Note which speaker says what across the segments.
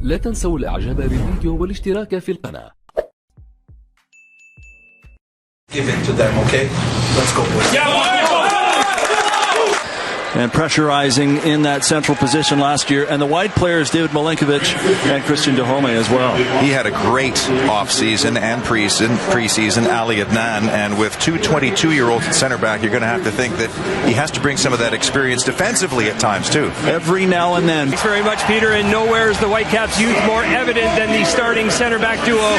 Speaker 1: لا تنسوا الاعجاب بالفيديو والاشتراك في القناة.
Speaker 2: Give it to them, okay? Let's go, boys.
Speaker 3: And pressurizing in that central position last year. And the wide players, David Milinkovic and Christian Dahome as well.
Speaker 4: He had a great offseason and preseason, Ali Adnan. And with two 22-year-olds at center back, you're going to have to think that he has to bring some of that experience defensively at times, too.
Speaker 3: Every now and then.
Speaker 5: Thanks very much, Peter. And nowhere is the Whitecaps' youth more evident than the starting center back duo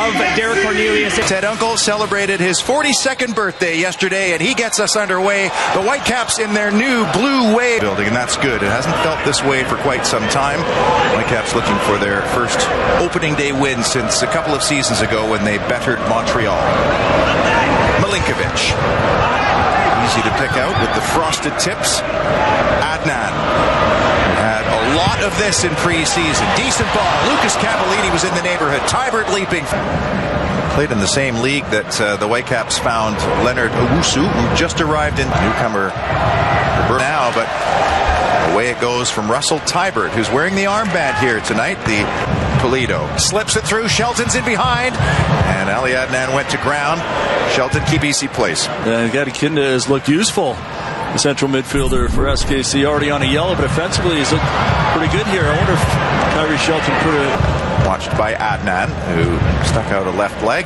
Speaker 5: of Derek Cornelius.
Speaker 4: Ted Uncle celebrated his 42nd birthday yesterday, and he gets us underway. The Whitecaps in their new blue wave building, and that's good. It hasn't felt this way for quite some time. Whitecaps looking for their first opening day win since a couple of seasons ago when they bettered Montreal. Milinkovic, easy to pick out with the frosted tips. Adnan had a lot of this in preseason. Decent ball. Lucas Cavallini was in the neighborhood. Tybert leaping. Played in the same league that the Whitecaps found Leonard Owusu, who just arrived in newcomer now, but away it goes from Russell Tybert, who's wearing the armband here tonight. The Pulido slips it through. Shelton's in behind, and Ali Adnan went to ground. Shelton keep easy place.
Speaker 3: Gadi Kinda has looked useful. The central midfielder for SKC already on a yellow, but offensively he's looked pretty good here. I wonder if Kyrie Shelton put it.
Speaker 4: Watched by Adnan, who stuck out a left leg.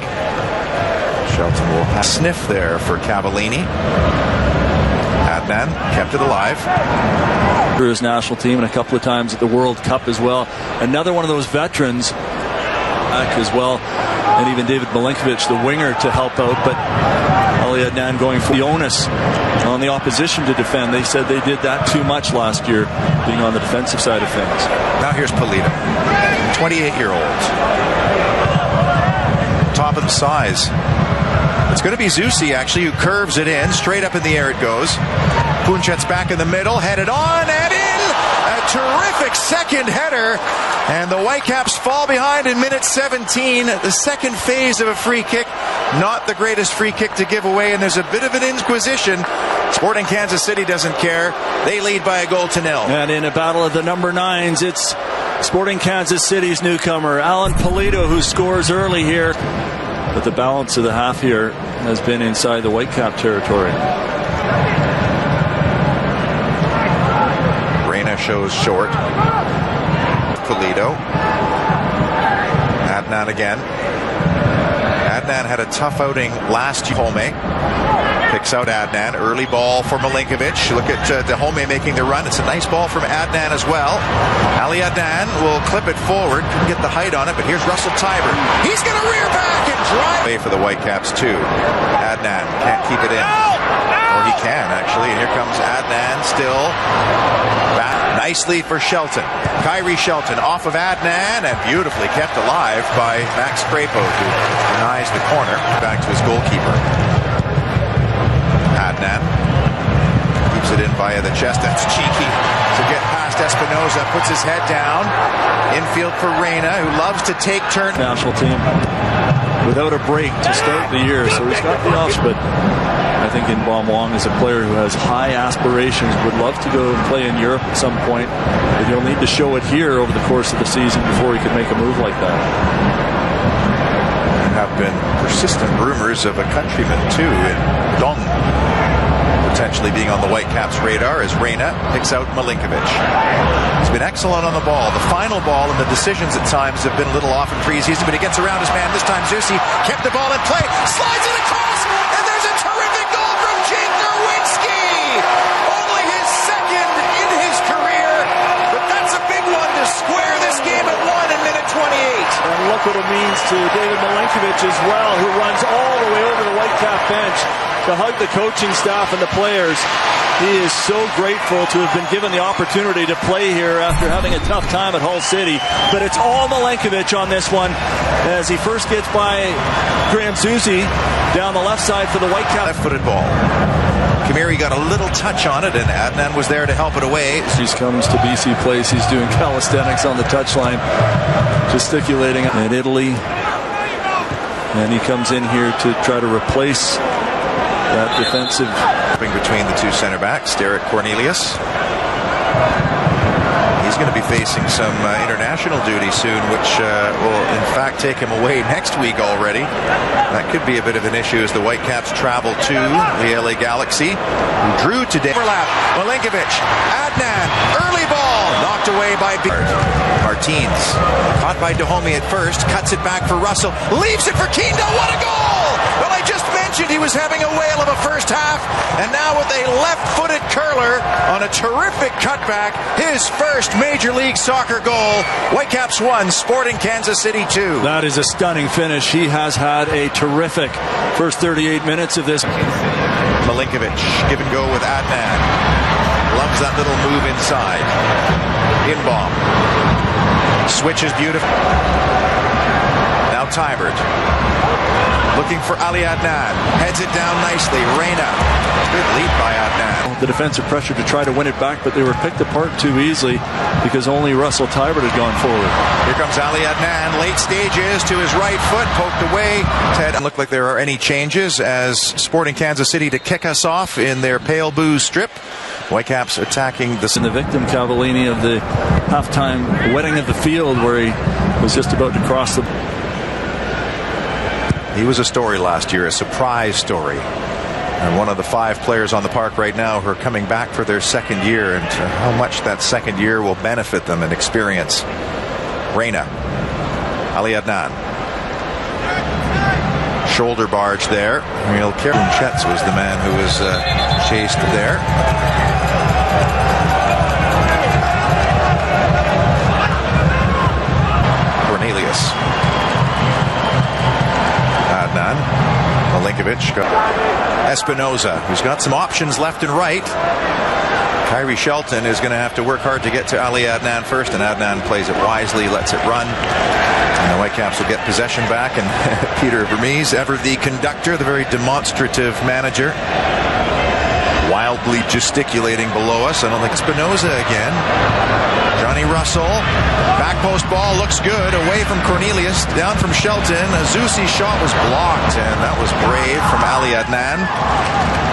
Speaker 4: Shelton will have a sniff there for Cavallini. Adnan kept it alive.
Speaker 3: For his national team and a couple of times at the World Cup as well. Another one of those veterans as well. And even David Milinkovic, the winger, to help out. But Ali Adnan going for the onus on the opposition to defend. They said they did that too much last year, being on the defensive side of things.
Speaker 4: Now here's Pulido, 28-year-old. Top of the size. It's going to be Zusi, actually, who curves it in. Straight up in the air it goes. Punchet's back in the middle, headed on and in! A terrific second header. And the Whitecaps fall behind in minute 17. The second phase of a free kick. Not the greatest free kick to give away, and there's a bit of an inquisition. Sporting Kansas City doesn't care. They lead by 1-0.
Speaker 3: And in a battle of the number 9s, it's Sporting Kansas City's newcomer, Alan Pulido, who scores early here. But the balance of the half here has been inside the Whitecap territory.
Speaker 4: Reyna shows short. Pulido. Adnan again. Adnan had a tough outing last year. Dahome picks out Adnan. Early ball for Milinkovic. Look at Dahome making the run. It's a nice ball from Adnan as well. Ali Adnan will clip it forward. Couldn't get the height on it, but here's Russell Tybert. He's going to rear back and drive. Way for the Whitecaps too. Adnan can't keep it in. Or he can, actually. And here comes Adnan still. Back nicely for Shelton. Kyrie Shelton off of Adnan and beautifully kept alive by Max Crapo, who denies the corner. Back to his goalkeeper. Adnan keeps it in via the chest. That's cheeky to get past Espinoza. Puts his head down. Infield for Reyna, who loves to take turns.
Speaker 3: National team without a break to start the year, so he's got the offs, but I think Inbom Wong is a player who has high aspirations, would love to go and play in Europe at some point, but he'll need to show it here over the course of the season before he could make a move like that.
Speaker 4: There have been persistent rumors of a countryman too in Dong potentially being on the Whitecaps' radar as Reyna picks out Milinkovic. He's been excellent on the ball. The final ball and the decisions at times have been a little off in preseason, but he gets around his man. This time Zusi kept the ball in play, slides it across, and there's a terrific goal from Jake Nerwinski! Only his second in his career, but that's a big one to square this game at 1 in minute 28.
Speaker 3: And look what it means to David Milinkovic as well, who runs all the way over the Whitecap bench to hug the coaching staff and the players. He is so grateful to have been given the opportunity to play here after having a tough time at Hull City. But it's all Milinkovic on this one as he first gets by Graham Zusi down the left side for the Whitecap.
Speaker 4: Left-footed ball. Kamiri got a little touch on it, and Adnan was there to help it away.
Speaker 3: He comes to BC Place. He's doing calisthenics on the touchline, gesticulating in Italy. And he comes in here to try to replace that defensive.
Speaker 4: Between the two center backs, Derek Cornelius. He's going to be facing some international duty soon, which will in fact take him away next week already. That could be a bit of an issue as the Whitecaps travel to the LA Galaxy, who drew today. Overlap, Milinkovic, Adnan, early ball, knocked away by Martins. Caught by Dahomey at first, cuts it back for Russell, leaves it for Kindo, what a goal! Well, I just mentioned he was having a whale of a first half, and now with a left-footed curler on a terrific cutback, his first Major League Soccer goal. Whitecaps 1, Sporting Kansas City 2.
Speaker 3: That is a stunning finish. He has had a terrific first 38 minutes of this.
Speaker 4: Milinkovic, give and go with Adnan. Loves that little move inside. Inbom. Switches beautiful. Now Tybert. Looking for Ali Adnan. Heads it down nicely. Reina. Good lead by Adnan.
Speaker 3: The defensive pressure to try to win it back, but they were picked apart too easily because only Russell Tybert had gone forward.
Speaker 4: Here comes Ali Adnan. Late stages to his right foot. Poked away. Ted, look like there are any changes as Sporting Kansas City to kick us off in their pale blue strip. Whitecaps attacking the...
Speaker 3: And the victim, Cavallini, of the halftime wetting of the field where he was just about to cross the...
Speaker 4: He was a story last year, a surprise story. And one of the 5 players on the park right now who are coming back for their second year, and how much that second year will benefit them in experience. Reina. Ali Adnan. Shoulder barge there. Real careful. Chetz was the man who was chased there. Cornelius. Adnan. Milinkovic. Espinoza, who's got some options left and right. Kyrie Shelton is going to have to work hard to get to Ali Adnan first, and Adnan plays it wisely, lets it run. And the Whitecaps will get possession back, and Peter Vermees, ever the conductor, the very demonstrative manager, wildly gesticulating below us. I don't think Espinoza again. Johnny Russell, back post ball, looks good, away from Cornelius, down from Shelton. Azusi's shot was blocked, and that was brave from Ali Adnan.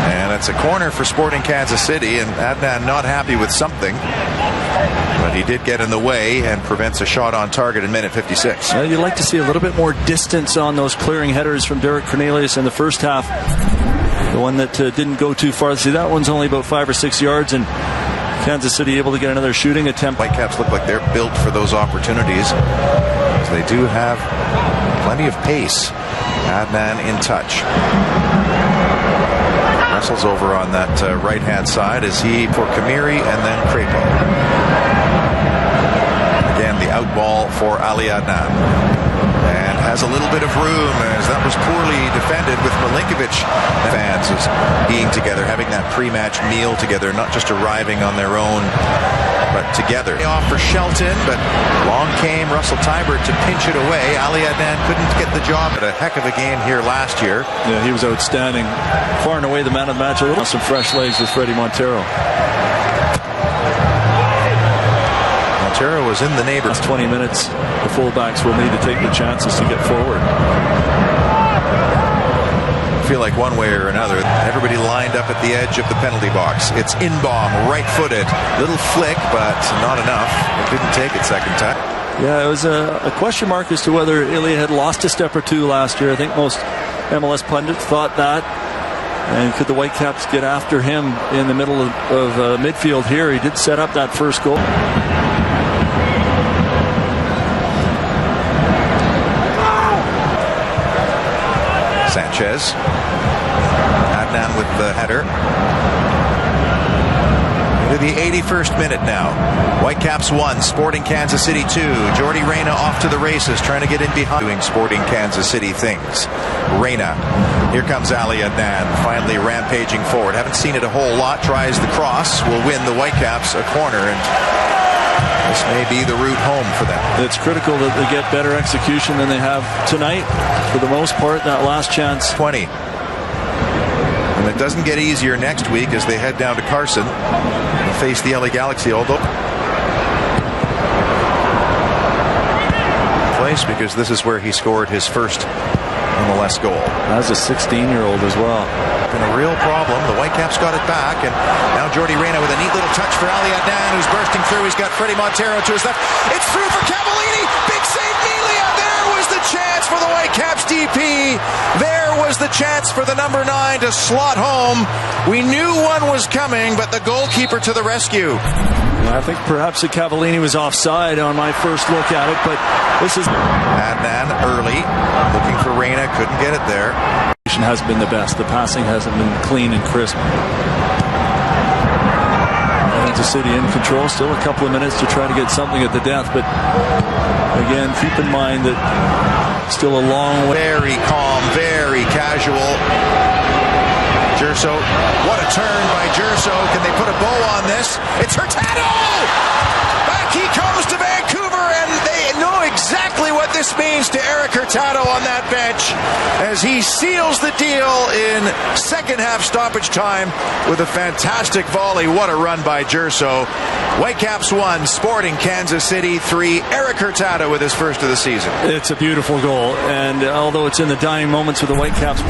Speaker 4: And it's a corner for Sporting Kansas City, and Adnan not happy with something. But he did get in the way and prevents a shot on target in minute 56.
Speaker 3: You'd like to see a little bit more distance on those clearing headers from Derek Cornelius in the first half. The one that didn't go too far. See, that one's only about 5 or 6 yards, and Kansas City able to get another shooting attempt.
Speaker 4: Whitecaps look like they're built for those opportunities. So they do have plenty of pace. Adnan in touch. Wrestles over on that right-hand side as he for Kamiri and then Crepo. Again, the out ball for Ali Adnan. And has a little bit of room as that was poorly defended with Milinkovic. Fans is being together, having that pre-match meal together, not just arriving on their own, but together. Off for Shelton, but long came Russell Tybert to pinch it away. Ali Adnan couldn't get the job. But a heck of a game here last year.
Speaker 3: Yeah, he was outstanding. Far and away the man of the match. A little some fresh legs with Freddie Montero.
Speaker 4: Montero was in the neighborhood.
Speaker 3: 20 minutes, the fullbacks will need to take the chances to get forward.
Speaker 4: I feel like one way or another, everybody lined up at the edge of the penalty box. It's Inbom, right-footed, little flick, but not enough. It didn't take it second time.
Speaker 3: Yeah, it was a question mark as to whether Ilya had lost a step or two last year. I think most MLS pundits thought that. And could the Whitecaps get after him in the middle of midfield here? He did set up that first goal.
Speaker 4: Sanchez. Adnan with the header. Into the 81st minute now. Whitecaps 1, Sporting Kansas City 2. Jordi Reina off to the races, trying to get in behind. Doing Sporting Kansas City things. Reina. Here comes Ali Adnan, finally rampaging forward. Haven't seen it a whole lot. Tries the cross. Will win the Whitecaps a corner, and this may be the route home for them.
Speaker 3: It's critical that they get better execution than they have tonight. For the most part, that last chance.
Speaker 4: 20. And it doesn't get easier next week as they head down to Carson and face the LA Galaxy, although place because this is where he scored his first MLS goal.
Speaker 3: That's a 16-year-old as well.
Speaker 4: Been a real problem. The Whitecaps got it back, and now Jordi Reyna with a neat little touch for Adnaan, who's bursting through. He's got Freddie Montero to his left. It's through for Cavallini. Big save, Melia. There was the chance for the Whitecaps DP. There was the chance for the number 9 to slot home. We knew one was coming, but the goalkeeper to the rescue.
Speaker 3: I think perhaps the Cavallini was offside on my first look at it, but this is
Speaker 4: Adnaan early, looking for Reyna, couldn't get it there.
Speaker 3: Hasn't been the best. The passing hasn't been clean and crisp. Kansas City in control. Still a couple of minutes to try to get something at the death, but again, keep in mind that still a long way.
Speaker 4: Very calm, very casual. Gerso, what a turn by Gerso. Can they put a bow on this? It's Hurtado! Back he comes to Vancouver, and they know exactly what this means to Eric Hurtado on that bench as he seals the deal in second half stoppage time with a fantastic volley. What a run by Gerso. Whitecaps 1, Sporting Kansas City 3. Eric Hurtado with his first of the season.
Speaker 3: It's a beautiful goal, and although it's in the dying moments of the Whitecaps